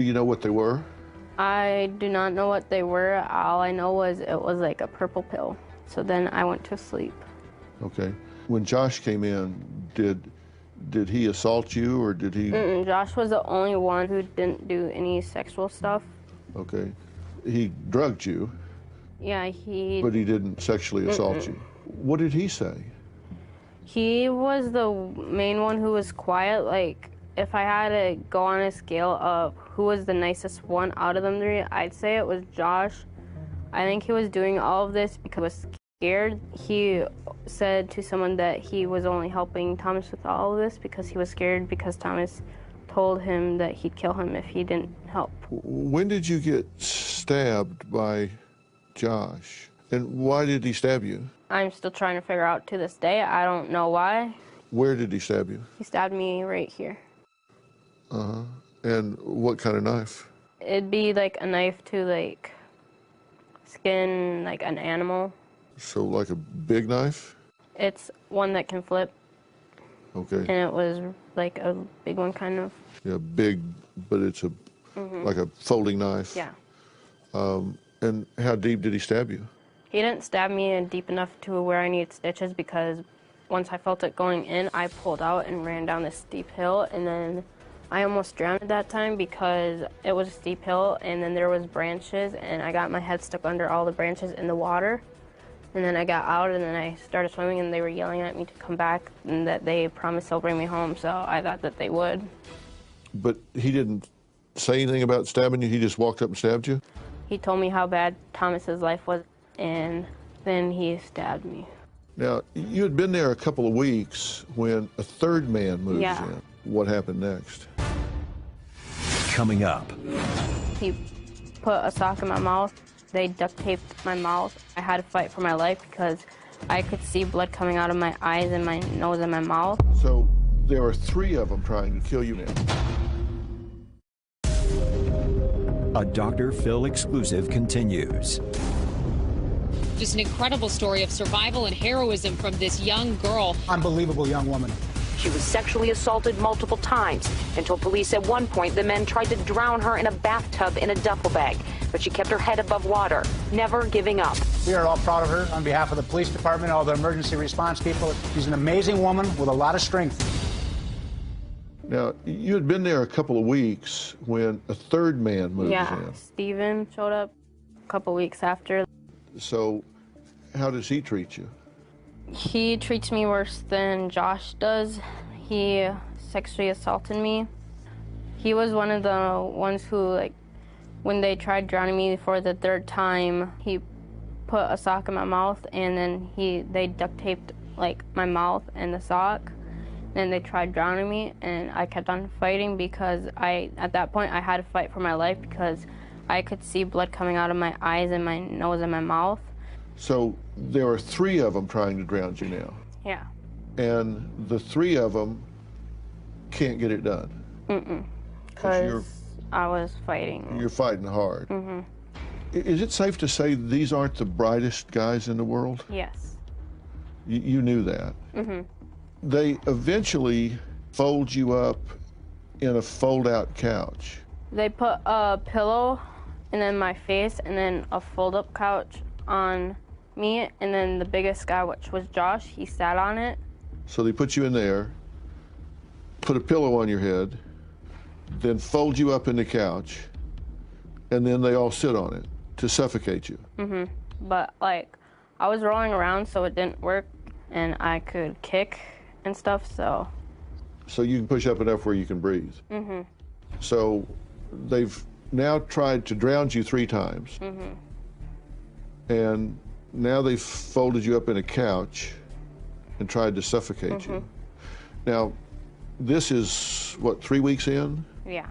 Do you know what they were? I do not know what they were. All I know was it was like a purple pill. So then I went to sleep. Okay. When Josh came in, did he assault you, or did he? Josh was the only one who didn't do any sexual stuff. Okay. He drugged you. Yeah, he... But he didn't sexually assault you. What did he say? He was the main one who was quiet. Like, if I had to go on a scale of who was the nicest one out of them three, I'd say it was Josh. I think he was doing all of this because he was scared. He said to someone that he was only helping Thomas with all of this because he was scared because Thomas told him that he'd kill him if he didn't help. When did you get stabbed by Josh? And why did he stab you? I'm still trying to figure out to this day. I don't know why. Where did he stab you? He stabbed me right here. Uh-huh. And what kind of knife? It'd be like a knife to like skin like an animal. So like a big knife? It's one that can flip. Okay. And it was like a big one kind of. Yeah, big, but it's a like a folding knife. Yeah. And how deep did he stab you? He didn't stab me in deep enough to where I needed stitches because once I felt it going in, I pulled out and ran down this steep hill, and then I almost drowned at that time because it was a steep hill and then there was branches and I got my head stuck under all the branches in the water. And then I got out and then I started swimming and they were yelling at me to come back and that they promised they'll bring me home, so I thought that they would. But he didn't say anything about stabbing you? He just walked up and stabbed you? He told me how bad Thomas's life was and then he stabbed me. Now, you had been there a couple of weeks when a third man moves in. What happened next? Coming up. He put a sock in my mouth. They duct taped my mouth. I had to fight for my life because I could see blood coming out of my eyes and my nose and my mouth. So there are 3 of them trying to kill you now. A Dr. Phil exclusive continues. Just an incredible story of survival and heroism from this young girl. Unbelievable young woman. She was sexually assaulted multiple times and told police at one point the men tried to drown her in a bathtub in a duffel bag, but she kept her head above water, never giving up. We are all proud of her on behalf of the police department, all the emergency response people. She's an amazing woman with a lot of strength. Now, you had been there a couple of weeks when a third man moves in. Steven showed up a couple weeks after. So how does he treat you? He treats me worse than Josh does. He sexually assaulted me. He was one of the ones who, like, when they tried drowning me for the 3rd time, he put a sock in my mouth and then they duct taped like my mouth and the sock. Then they tried drowning me and I kept on fighting because at that point I had to fight for my life because I could see blood coming out of my eyes and my nose and my mouth. So there are 3 of them trying to drown you now. Yeah. And the 3 of them can't get it done. Because I was fighting. You're fighting hard. Is it safe to say these aren't the brightest guys in the world? Yes. You knew that. They eventually fold you up in a fold-out couch. They put a pillow and then my face and then a fold-up couch on me, and then the biggest guy, which was Josh, he sat on it. So they put you in there, put a pillow on your head, then fold you up in the couch, and then they all sit on it to suffocate you. But like, I was rolling around so it didn't work, and I could kick and stuff, so. So you can push up enough where you can breathe. So they've now tried to drown you 3 times. And now they've folded you up in a couch and tried to suffocate you. Now, this is, what, 3 weeks in? Yeah.